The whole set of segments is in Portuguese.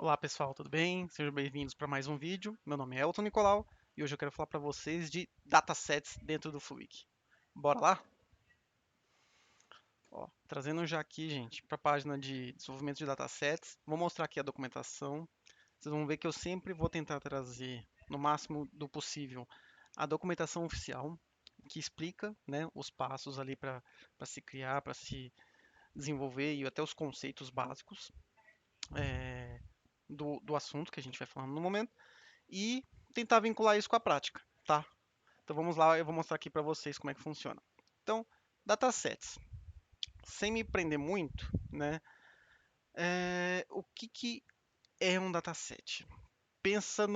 Olá pessoal, tudo bem? Sejam bem-vindos para mais um vídeo. Meu nome é Elton Nicolau e hoje eu quero falar para vocês de datasets dentro do Fluig. Bora lá? Ó, trazendo já aqui, gente, para a página de desenvolvimento de datasets, vou mostrar aqui a documentação. Vocês vão ver que eu sempre vou tentar trazer, no máximo do possível, a documentação oficial que explica, né, os passos ali para se criar, para se desenvolver e até os conceitos básicos do assunto que a gente vai falando no momento. E tentar vincular isso com a prática, tá? Então vamos lá, eu vou mostrar aqui para vocês como é que funciona. Então, datasets. Sem me prender muito, né? O que é um dataset? Pensa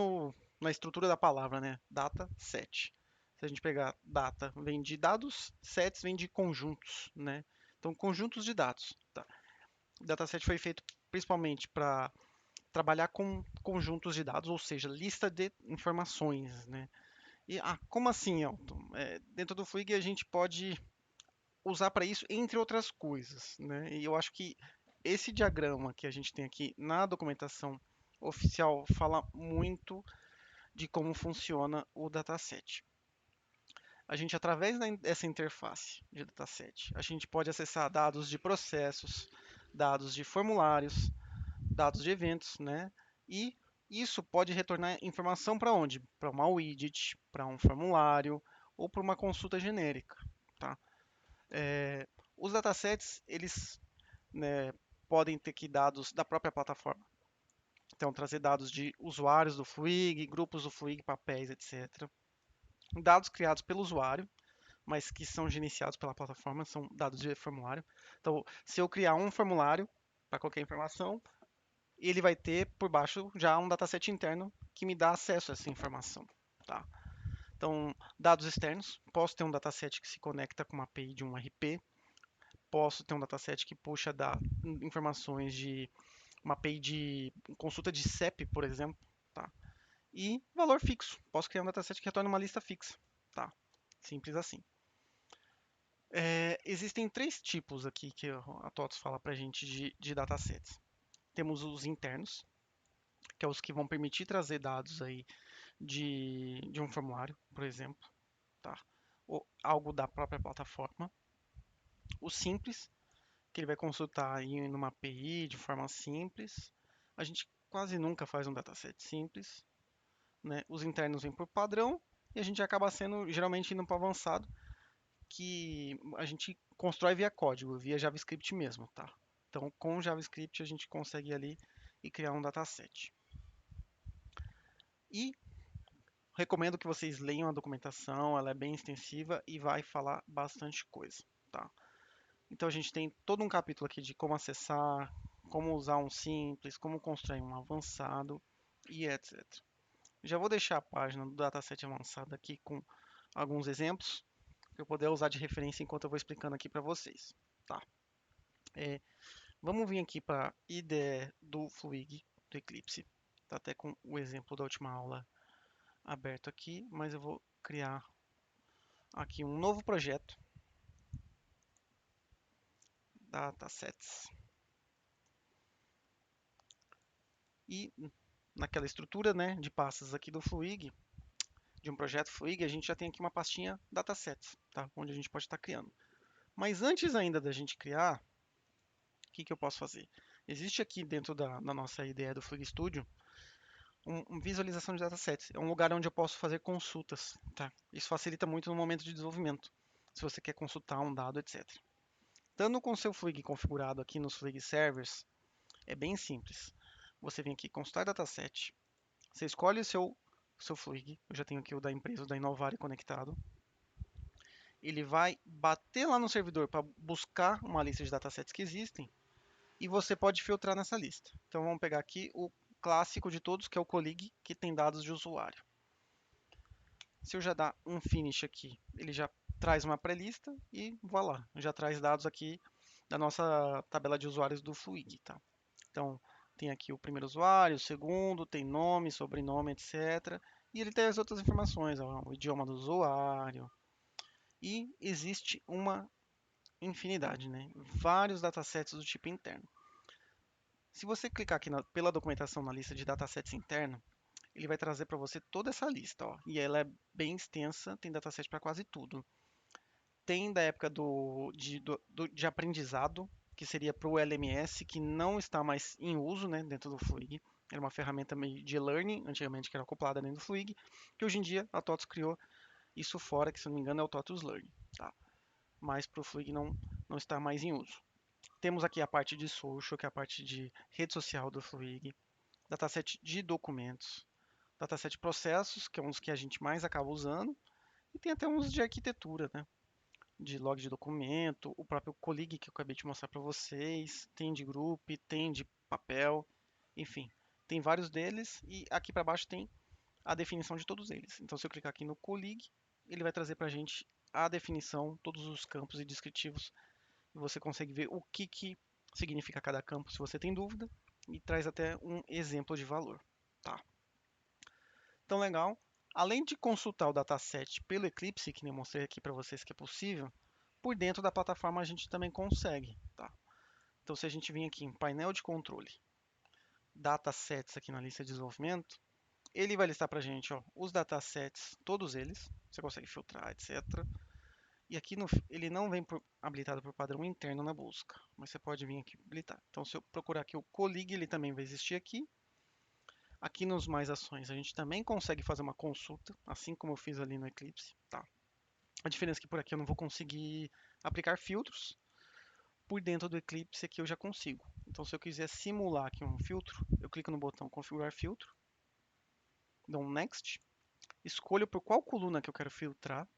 na estrutura da palavra, né? Dataset. Se a gente pegar data, vem de dados, sets vem de conjuntos, né? Então, conjuntos de dados. Tá? O dataset foi feito principalmente para trabalhar com conjuntos de dados, ou seja, lista de informações, né? Como assim, Elton? Dentro do Fluig a gente pode usar para isso, entre outras coisas, né? E eu acho que esse diagrama que a gente tem aqui na documentação oficial fala muito de como funciona o dataset. A gente, através dessa interface de dataset, a gente pode acessar dados de processos, dados de formulários, dados de eventos, né? E isso pode retornar informação para onde? Para uma widget, para um formulário ou para uma consulta genérica, tá? Os datasets, eles, né, podem ter que dados da própria plataforma. Então, trazer dados de usuários do Fluig, grupos do Fluig, papéis, etc. Dados criados pelo usuário, mas que são gerenciados pela plataforma, são dados de formulário. Então, se eu criar um formulário para qualquer informação, ele vai ter por baixo já um dataset interno que me dá acesso a essa informação. Tá? Então, dados externos, posso ter um dataset que se conecta com uma API de um RP, posso ter um dataset que puxa informações de uma API de consulta de CEP, por exemplo, tá? E valor fixo, posso criar um dataset que retorne uma lista fixa, tá? Simples assim. Existem três tipos aqui que a TOTS fala para a gente de datasets. Temos os internos, que é os que vão permitir trazer dados aí de um formulário, por exemplo, tá? Ou algo da própria plataforma. O simples, que ele vai consultar em uma API de forma simples. A gente quase nunca faz um dataset simples, né? Os internos vêm por padrão e a gente acaba sendo geralmente indo para o avançado, que a gente constrói via código, via JavaScript mesmo, tá? Então, com JavaScript a gente consegue ir ali e criar um dataset. E recomendo que vocês leiam a documentação, ela é bem extensiva e vai falar bastante coisa, tá? Então a gente tem todo um capítulo aqui de como acessar, como usar um simples, como construir um avançado e etc. Já vou deixar a página do dataset avançado aqui com alguns exemplos que eu poder usar de referência enquanto eu vou explicando aqui para vocês. Tá. É, vamos vir aqui para a IDE do Fluig, do Eclipse. Está até com o exemplo da última aula aberto aqui, mas eu vou criar aqui um novo projeto, datasets. E naquela estrutura, né, de pastas aqui do Fluig, de um projeto Fluig, a gente já tem aqui uma pastinha datasets, tá? Onde a gente pode estar criando. Mas antes ainda da gente criar, o que eu posso fazer? Existe aqui dentro da nossa ideia do Fluig Studio uma visualização de datasets. É um lugar onde eu posso fazer consultas, tá? Isso facilita muito no momento de desenvolvimento, se você quer consultar um dado, etc. Estando com o seu Fluig configurado aqui nos Fluig Servers, é bem simples. Você vem aqui, consultar dataset, você escolhe o seu Fluig, eu já tenho aqui o da empresa, o da Inovare conectado. Ele vai bater lá no servidor para buscar uma lista de datasets que existem e você pode filtrar nessa lista. Então vamos pegar aqui o clássico de todos, que é o Colleague, que tem dados de usuário. Se eu já dar um finish aqui, ele já traz uma pré-lista e voilà, já traz dados aqui da nossa tabela de usuários do Fluig, tá? Então, tem aqui o primeiro usuário, o segundo, tem nome, sobrenome, etc. E ele tem as outras informações, ó, o idioma do usuário. E existe uma infinidade, né? Vários datasets do tipo interno. Se você clicar aqui pela documentação na lista de datasets interno, ele vai trazer para você toda essa lista, ó, e ela é bem extensa, tem dataset para quase tudo. Tem da época de aprendizado, que seria para o LMS, que não está mais em uso, né, dentro do Fluig. Era uma ferramenta meio de learning, antigamente que era acoplada dentro do Fluig, que hoje em dia a TOTOS criou isso fora, que se não me engano é o TOTOS Learning, tá? Mas para o Fluig não está mais em uso. Temos aqui a parte de social, que é a parte de rede social do Fluig, dataset de documentos, dataset processos, que é um dos que a gente mais acaba usando, e tem até uns de arquitetura, né? De log de documento, o próprio Colleague que eu acabei de mostrar para vocês, tem de group, tem de papel, enfim, tem vários deles e aqui para baixo tem a definição de todos eles. Então, se eu clicar aqui no Colleague, ele vai trazer para a gente a definição, todos os campos e descritivos, e você consegue ver o que significa cada campo, se você tem dúvida, e traz até um exemplo de valor, tá? Então, legal. Além de consultar o dataset pelo Eclipse, que eu mostrei aqui para vocês que é possível, por dentro da plataforma a gente também consegue, tá? Então, se a gente vir aqui em painel de controle, datasets aqui na lista de desenvolvimento, ele vai listar para a gente ó, os datasets, todos eles, você consegue filtrar, etc. E aqui ele não vem habilitado por padrão interno na busca, mas você pode vir aqui habilitar. Então, se eu procurar aqui o Colleague, ele também vai existir aqui. Aqui nos mais ações, a gente também consegue fazer uma consulta, assim como eu fiz ali no Eclipse, tá? A diferença é que por aqui eu não vou conseguir aplicar filtros, por dentro do Eclipse aqui eu já consigo. Então, se eu quiser simular aqui um filtro, eu clico no botão configurar filtro, dou um next, escolho por qual coluna que eu quero filtrar.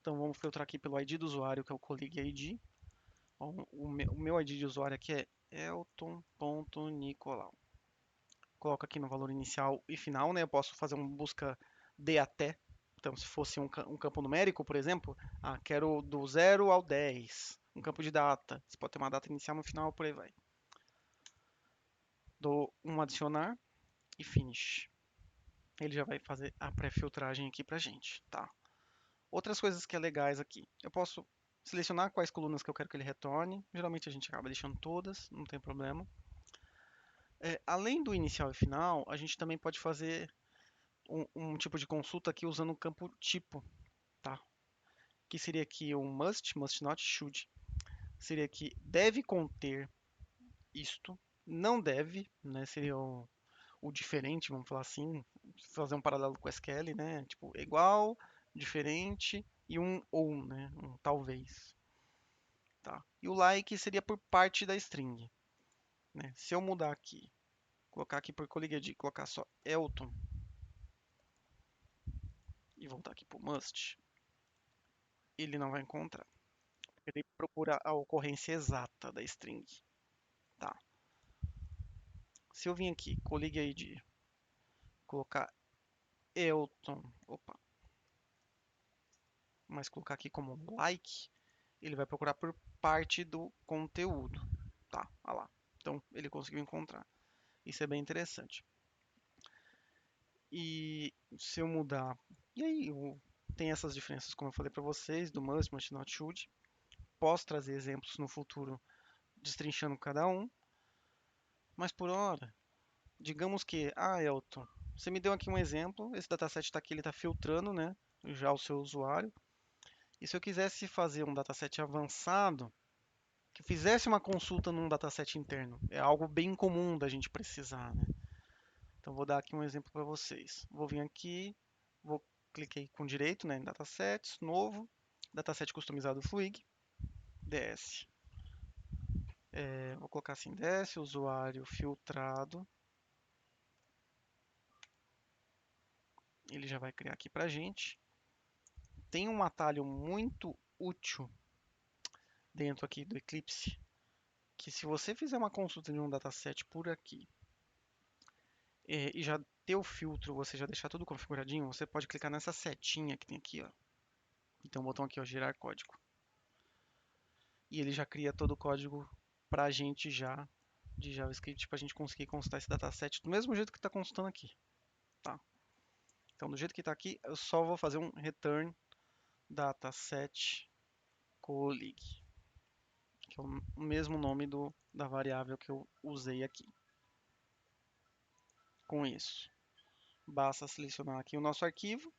Então, vamos filtrar aqui pelo ID do usuário, que é o colleague ID. Bom, o meu ID de usuário aqui é elton.nicolau. Coloco aqui no valor inicial e final, né? Eu posso fazer uma busca de até. Então, se fosse um campo numérico, por exemplo, quero do 0 ao 10, um campo de data. Você pode ter uma data inicial no final, por aí vai. Dou um adicionar e finish. Ele já vai fazer a pré-filtragem aqui pra gente, tá? Outras coisas que é legais aqui. Eu posso selecionar quais colunas que eu quero que ele retorne. Geralmente a gente acaba deixando todas, não tem problema. Além do inicial e final, a gente também pode fazer um tipo de consulta aqui usando o campo tipo, tá? Que seria aqui um must not, should. Seria aqui deve conter isto, não deve, né? Seria o diferente, vamos falar assim, fazer um paralelo com o SQL, né? Tipo, igual, diferente e um ou, né? Um talvez, tá? E o like seria por parte da string, né? Se eu mudar aqui, colocar aqui por colligated, colocar só Elton e voltar aqui para o must, ele não vai encontrar. Ele procura a ocorrência exata da string, tá? Se eu vim aqui, colligated, colocar Elton, opa, mas colocar aqui como like, ele vai procurar por parte do conteúdo, tá? Olha lá. Então ele conseguiu encontrar. Isso é bem interessante. E se eu mudar, e aí tem essas diferenças, como eu falei para vocês, do must not should. Posso trazer exemplos no futuro destrinchando cada um, mas por hora, digamos que, Elton, você me deu aqui um exemplo, esse dataset está aqui, ele está filtrando, né, já o seu usuário. E se eu quisesse fazer um dataset avançado, que fizesse uma consulta num dataset interno, é algo bem comum da gente precisar, né? Então vou dar aqui um exemplo para vocês. Vou vir aqui, vou cliquei com direito, né, em datasets, novo, dataset customizado Fluig, DS. Vou colocar assim, DS, usuário filtrado. Ele já vai criar aqui para a gente. Tem um atalho muito útil dentro aqui do Eclipse, que se você fizer uma consulta de um dataset por aqui, e já ter o filtro, você já deixar tudo configuradinho, você pode clicar nessa setinha que tem aqui, ó. E tem um botão aqui, ó, gerar código. E ele já cria todo o código para a gente já de JavaScript para a gente conseguir consultar esse dataset do mesmo jeito que está consultando aqui, tá? Então, do jeito que está aqui, eu só vou fazer um return dataset colleague, que é o mesmo nome da variável que eu usei aqui. Com isso, basta selecionar aqui o nosso arquivo,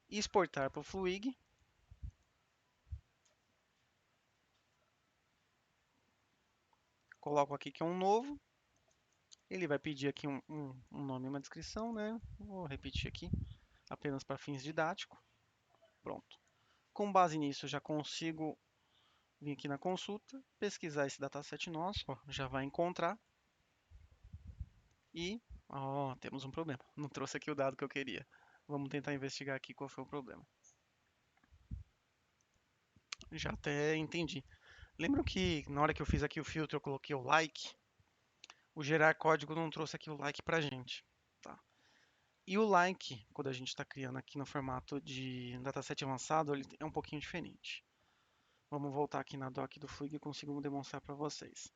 exportar para o Fluig. Coloco aqui que é um novo. Ele vai pedir aqui um nome e uma descrição, né? Vou repetir aqui, apenas para fins didáticos. Pronto. Com base nisso, eu já consigo vir aqui na consulta, pesquisar esse dataset nosso, ó, já vai encontrar. E, ó, temos um problema. Não trouxe aqui o dado que eu queria. Vamos tentar investigar aqui qual foi o problema. Já até entendi. Lembram que na hora que eu fiz aqui o filtro, eu coloquei o like? O gerar código não trouxe aqui o like pra gente, tá? E o like, quando a gente está criando aqui no formato de dataset avançado, ele é um pouquinho diferente. Vamos voltar aqui na doc do Fluig e consigo demonstrar para vocês.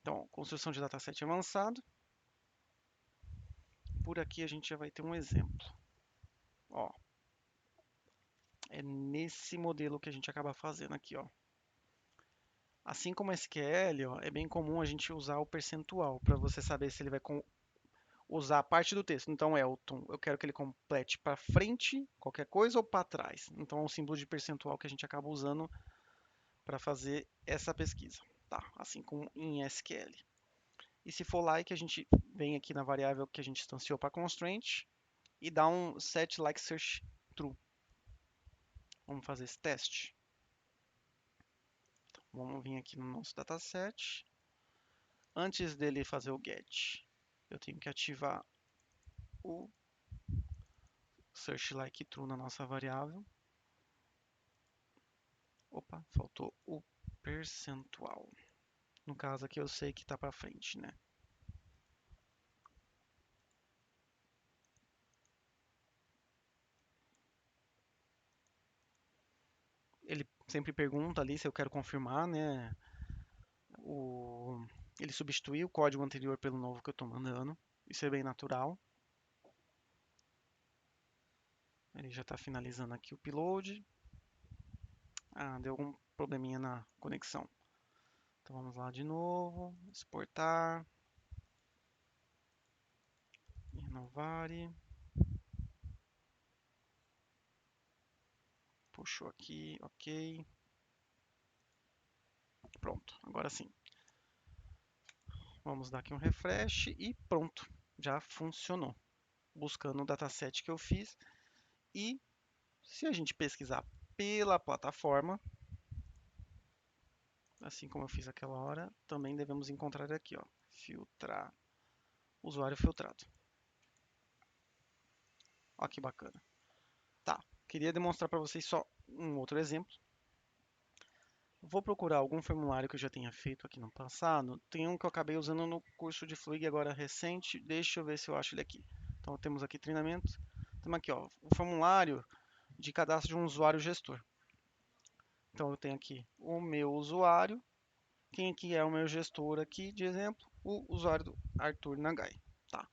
Então, construção de dataset avançado. Por aqui a gente já vai ter um exemplo. Ó, é nesse modelo que a gente acaba fazendo aqui, ó. Assim como SQL, ó, é bem comum a gente usar o percentual para você saber se ele vai usar a parte do texto. Então, Elton, eu quero que ele complete para frente qualquer coisa ou para trás. Então, é um símbolo de percentual que a gente acaba usando para fazer essa pesquisa, tá? Assim como em SQL. E se for like, a gente vem aqui na variável que a gente instanciou para constraint e dá um set like search true. Vamos fazer esse teste. Então, vamos vir aqui no nosso dataset. Antes dele fazer o get, eu tenho que ativar o search like true na nossa variável. Opa, faltou o percentual. No caso aqui eu sei que está para frente, né? Ele sempre pergunta ali se eu quero confirmar, né? Ele substituir o código anterior pelo novo que eu estou mandando. Isso é bem natural. Ele já está finalizando aqui o upload. Ah, deu algum probleminha na conexão. Então vamos lá de novo. Exportar. Renovar. Puxou aqui, ok. Pronto, agora sim. Vamos dar aqui um refresh e pronto, já funcionou. Buscando o dataset que eu fiz. E se a gente pesquisar pela plataforma, assim como eu fiz aquela hora, também devemos encontrar aqui, ó, filtrar, usuário filtrado. Ó que bacana. Tá, queria demonstrar para vocês só um outro exemplo. Vou procurar algum formulário que eu já tenha feito aqui no passado. Tem um que eu acabei usando no curso de Fluig agora recente. Deixa eu ver se eu acho ele aqui. Então temos aqui treinamento. Temos aqui, ó, o formulário de cadastro de um usuário gestor. Então eu tenho aqui o meu usuário. Quem que é o meu gestor aqui, de exemplo? O usuário do Arthur Nagai. Tá.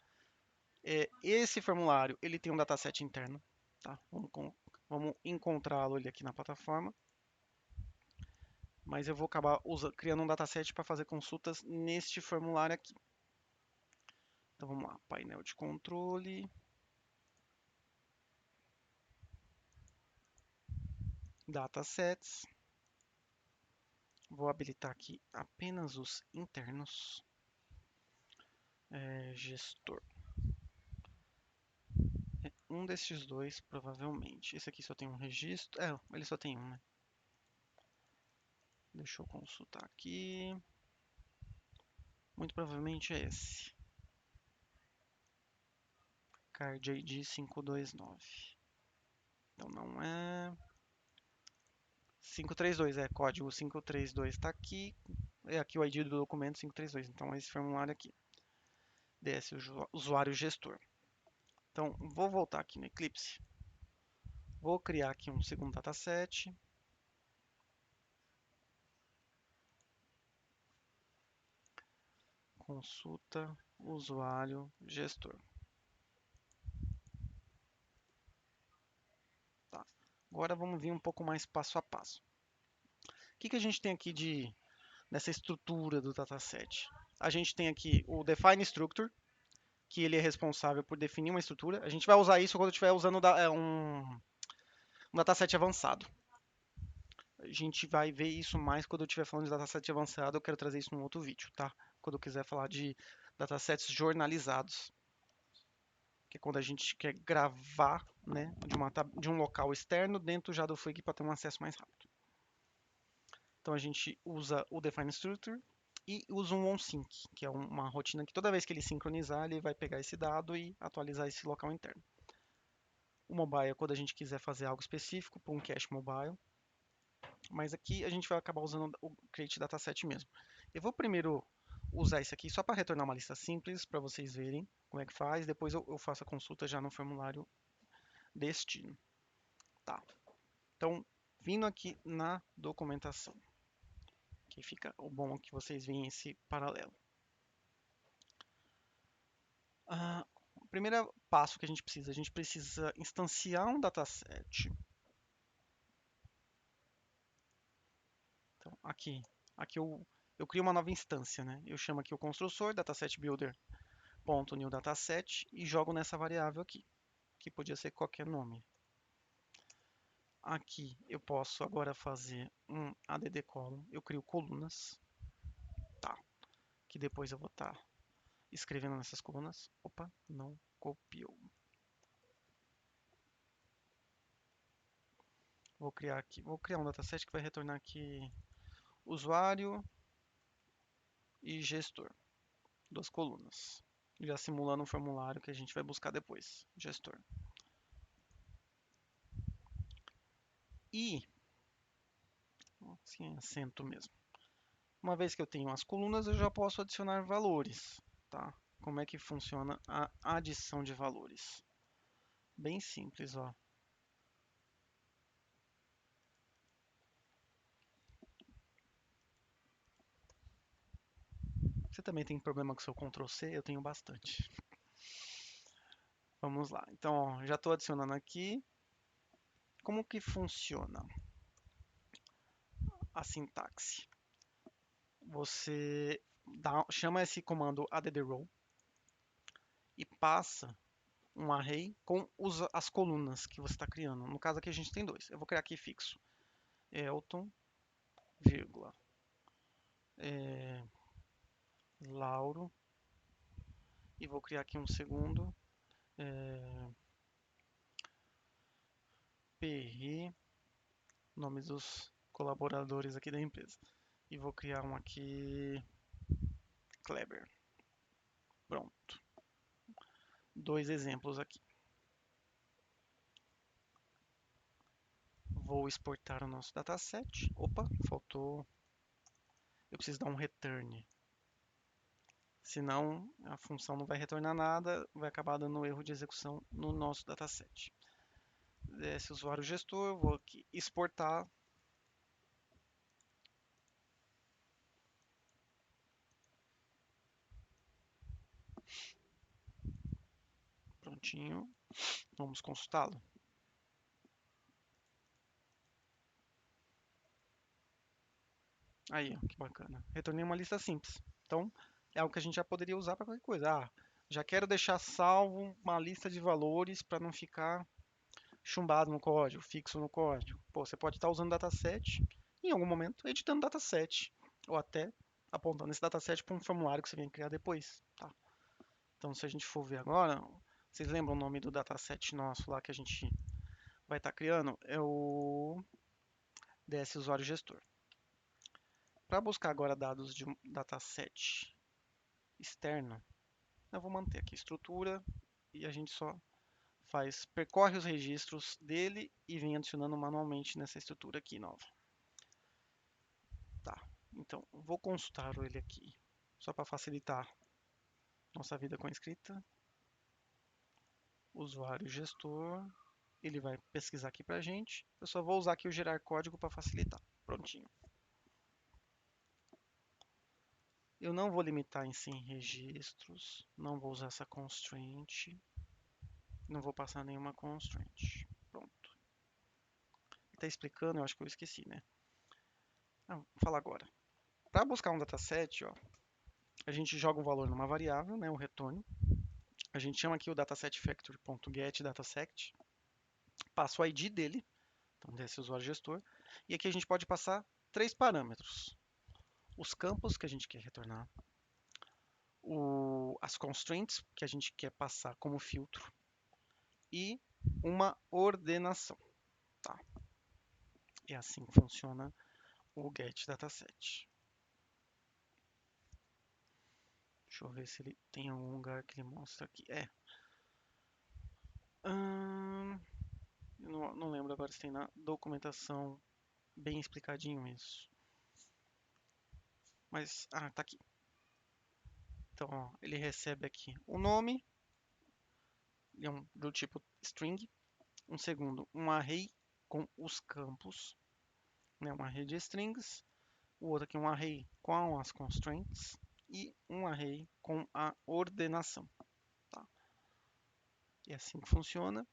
Esse formulário ele tem um dataset interno. Tá? Vamos encontrá-lo aqui na plataforma. Mas eu vou acabar criando um dataset para fazer consultas neste formulário aqui. Então vamos lá, painel de controle, datasets. Vou habilitar aqui apenas os internos. Gestor. Um desses dois, provavelmente. Esse aqui só tem um registro. Ele só tem um, né? Deixa eu consultar aqui. Muito provavelmente é esse. Card ID 529. Então não é. 532, código 532 está aqui. É aqui o ID do documento 532. Então é esse formulário aqui. DS usuário gestor. Então vou voltar aqui no Eclipse. Vou criar aqui um segundo dataset. Consulta usuário gestor. Tá. Agora vamos vir um pouco mais passo a passo. O que a gente tem aqui nessa estrutura do dataset? A gente tem aqui o define structure, que ele é responsável por definir uma estrutura. A gente vai usar isso quando estiver usando um dataset avançado. A gente vai ver isso mais quando eu estiver falando de dataset avançado. Eu quero trazer isso num outro vídeo, tá? Quando eu quiser falar de datasets jornalizados, que é quando a gente quer gravar, né, de um local externo dentro já do Fig para ter um acesso mais rápido. Então a gente usa o define structure e usa um onSync, que é uma rotina que toda vez que ele sincronizar, ele vai pegar esse dado e atualizar esse local interno. O mobile é quando a gente quiser fazer algo específico para um cache mobile, mas aqui a gente vai acabar usando o create dataset mesmo. Eu vou primeiro usar isso aqui só para retornar uma lista simples para vocês verem como é que faz. Depois eu faço a consulta já no formulário destino. Tá. Então, vindo aqui na documentação, que fica o bom que vocês veem esse paralelo. O primeiro passo que a gente precisa instanciar um dataset. Então, aqui eu crio uma nova instância, né? Eu chamo aqui o construtor, dataset builder.new dataset e jogo nessa variável aqui, que podia ser qualquer nome. Aqui eu posso agora fazer um add column, eu crio colunas, tá? Que depois eu vou estar escrevendo nessas colunas. Opa, não copiou. Vou criar um dataset que vai retornar aqui usuário e gestor, duas colunas. Já simulando um formulário que a gente vai buscar depois, gestor. E, sem acento mesmo. Uma vez que eu tenho as colunas, eu já posso adicionar valores, tá? Como é que funciona a adição de valores? Bem simples, ó. Você também tem problema com o seu Ctrl C? Eu tenho bastante. Vamos lá. Então, ó, já estou adicionando aqui. Como que funciona a sintaxe? Você chama esse comando addRow e passa um array com as colunas que você está criando. No caso aqui a gente tem dois. Eu vou criar aqui fixo. Elton, vírgula, Lauro. E vou criar aqui um segundo. PR, nomes dos colaboradores aqui da empresa. E vou criar um aqui, Kleber. Pronto. Dois exemplos aqui. Vou exportar o nosso dataset. Opa, faltou. Eu preciso dar um return. Senão a função não vai retornar nada, vai acabar dando erro de execução no nosso dataset. Esse usuário gestor, vou aqui exportar. Prontinho. Vamos consultá-lo. Aí, ó, que bacana. Retornei uma lista simples. Então, é algo que a gente já poderia usar para qualquer coisa. Ah, já quero deixar salvo uma lista de valores para não ficar chumbado no código, fixo no código. Pô, você pode estar usando dataset, em algum momento, editando dataset, ou até apontando esse dataset para um formulário que você vem criar depois. Tá? Então, se a gente for ver agora, vocês lembram o nome do dataset nosso lá que a gente vai estar criando? É o DS usuário gestor. Para buscar agora dados de um dataset externo, eu vou manter aqui estrutura e a gente só percorre os registros dele e vem adicionando manualmente nessa estrutura aqui nova. Tá, então vou consultar ele aqui, só para facilitar nossa vida com a escrita. Usuário gestor, ele vai pesquisar aqui para a gente. Eu só vou usar aqui o gerar código para facilitar. Prontinho. Eu não vou limitar em 100 registros, não vou usar essa constraint, não vou passar nenhuma constraint. Pronto. Está explicando, eu acho que eu esqueci, né? Vou falar agora. Para buscar um dataset, ó, a gente joga um valor numa variável, né, o retorno. A gente chama aqui o dataset factory.get dataset, passa o ID dele, então desse usuário gestor, e aqui a gente pode passar três parâmetros: os campos que a gente quer retornar, as constraints que a gente quer passar como filtro e uma ordenação. Tá? E assim funciona o get dataset. Deixa eu ver se ele tem algum lugar que ele mostra aqui. Eu não lembro agora se tem na documentação bem explicadinho isso. Mas, tá aqui. Então, ó, ele recebe aqui o nome, é do tipo string. Um segundo, um array com os campos, né, um array de strings. O outro aqui, um array com as constraints. E um array com a ordenação. Tá? E é assim que funciona.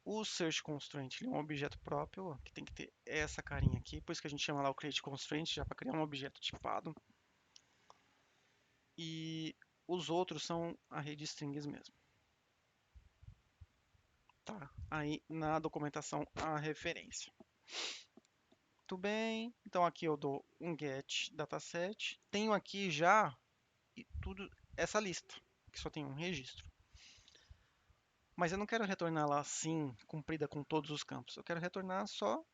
O search constraint é um objeto próprio, ó, que tem que ter essa carinha aqui. Por isso que a gente chama lá o create constraint, já para criar um objeto tipado. E os outros são array de strings mesmo. Tá? Aí na documentação a referência. Muito bem. Então aqui eu dou um get dataset. Tenho aqui já tudo essa lista, que só tem um registro. Mas eu não quero retornar ela assim, comprida com todos os campos. Eu quero retornar só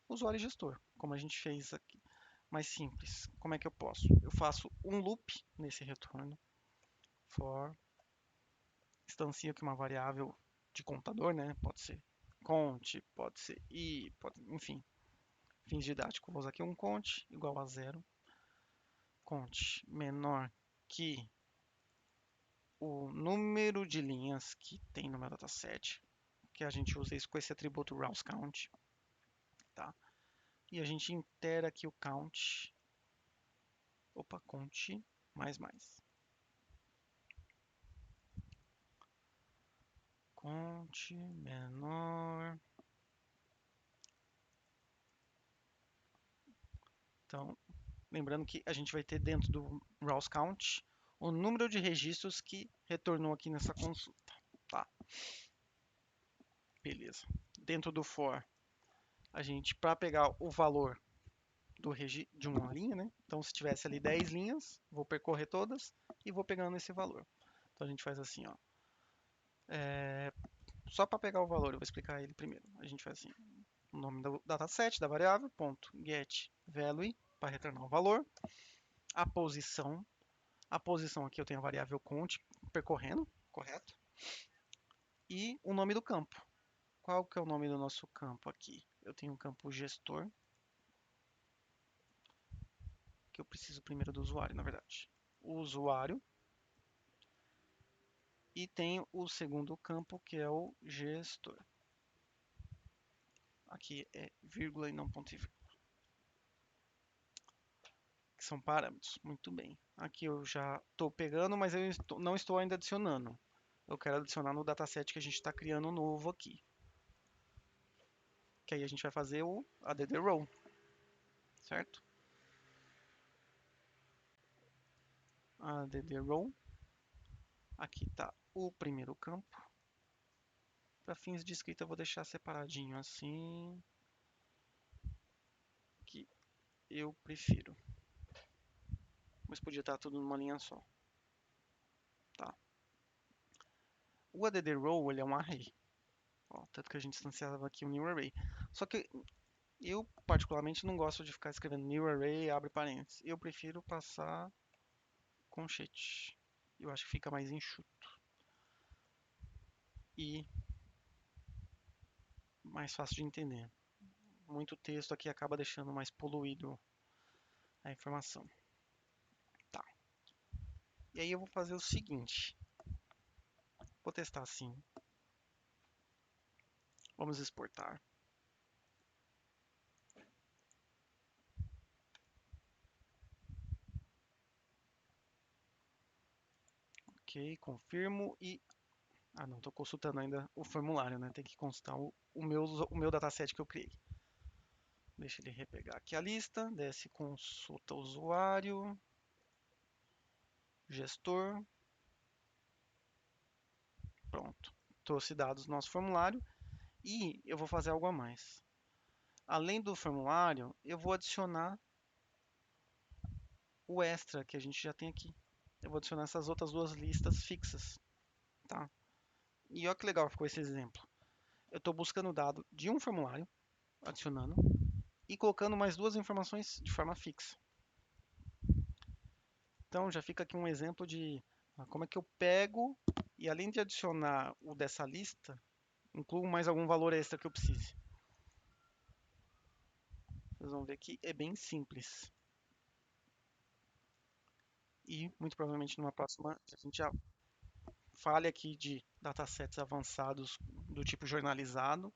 usuário e gestor, como a gente fez aqui. Mais simples. Como é que eu posso? Eu faço um loop nesse retorno. For instancio aqui uma variável de contador, né? Pode ser cont, pode ser i, enfim, fins didáticos. Vou usar aqui um cont igual a zero. Cont menor que o número de linhas que tem no meu dataset, que a gente usa isso com esse atributo RowseCount, tá? E a gente itera aqui o count, count mais. Cont menor. Então, lembrando que a gente vai ter dentro do RowseCount o número de registros que retornou aqui nessa consulta, tá? Beleza. Dentro do for, a gente, para pegar o valor de uma linha, né? Então, se tivesse ali 10 linhas, vou percorrer todas e vou pegando esse valor. Então, a gente faz assim, ó. Só para pegar o valor, eu vou explicar ele primeiro. A gente faz assim, o nome do dataset, da variável, ponto, get value, para retornar o valor. A posição aqui eu tenho a variável count percorrendo, correto? E o nome do campo. Qual que é o nome do nosso campo aqui? Eu tenho um campo gestor, que eu preciso primeiro do usuário, na verdade. O usuário. E tenho o segundo campo, que é o gestor. Aqui é vírgula e não ponto e vírgula. Que são parâmetros. Muito bem. Aqui eu já estou pegando, mas eu não estou ainda adicionando. Eu quero adicionar no dataset que a gente está criando novo aqui. Que aí a gente vai fazer o add row, certo? Add row. Aqui está o primeiro campo. Para fins de escrita eu vou deixar separadinho assim, que eu prefiro. Mas podia estar tudo numa linha só. Tá? O add row ele é um array. Ó, tanto que a gente instanciava aqui o new array. Só que eu particularmente não gosto de ficar escrevendo new array, abre parênteses. Eu prefiro passar colchete. Eu acho que fica mais enxuto. E mais fácil de entender. Muito texto aqui acaba deixando mais poluído a informação. Tá. E aí eu vou fazer o seguinte. Vou testar assim. Vamos exportar. Ok, confirmo e... não, estou consultando ainda o formulário, né? Tem que consultar o meu dataset que eu criei. Deixa ele repegar aqui a lista, desce consulta usuário, gestor, Pronto. Trouxe dados do nosso formulário e eu vou fazer algo a mais. Além do formulário, eu vou adicionar o extra que a gente já tem aqui. Eu vou adicionar essas outras duas listas fixas, tá? E olha que legal ficou esse exemplo. Eu estou buscando o dado de um formulário, adicionando, e colocando mais duas informações de forma fixa. Então já fica aqui um exemplo de como é que eu pego e além de adicionar o dessa lista, incluo mais algum valor extra que eu precise. Vocês vão ver que é bem simples. E muito provavelmente numa próxima a gente já fale aqui de datasets avançados do tipo jornalizado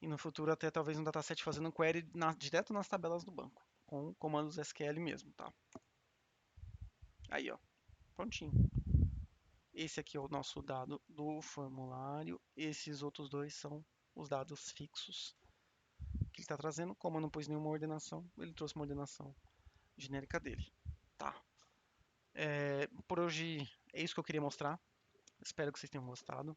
e no futuro até talvez um dataset fazendo query direto nas tabelas do banco, com comandos SQL mesmo, tá? Aí, ó, prontinho. Esse aqui é o nosso dado do formulário, esses outros dois são os dados fixos que ele está trazendo. Como eu não pus nenhuma ordenação, ele trouxe uma ordenação genérica dele, tá? Por hoje é isso que eu queria mostrar. Espero que vocês tenham gostado.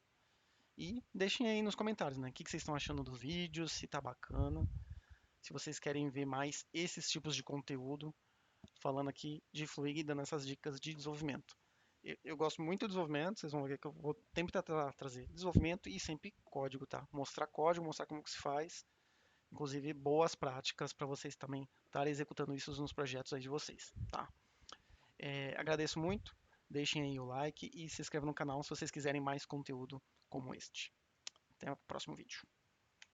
E deixem aí nos comentários, né? O que vocês estão achando do vídeo, se tá bacana, se vocês querem ver mais esses tipos de conteúdo, falando aqui de Fluig, dando essas dicas de desenvolvimento. Eu gosto muito do desenvolvimento, vocês vão ver que eu vou sempre tentar trazer desenvolvimento e sempre código, tá? Mostrar código, mostrar como que se faz, inclusive boas práticas para vocês também estarem executando isso nos projetos aí de vocês, tá? Agradeço muito, deixem aí o like e se inscrevam no canal se vocês quiserem mais conteúdo como este. Até o próximo vídeo.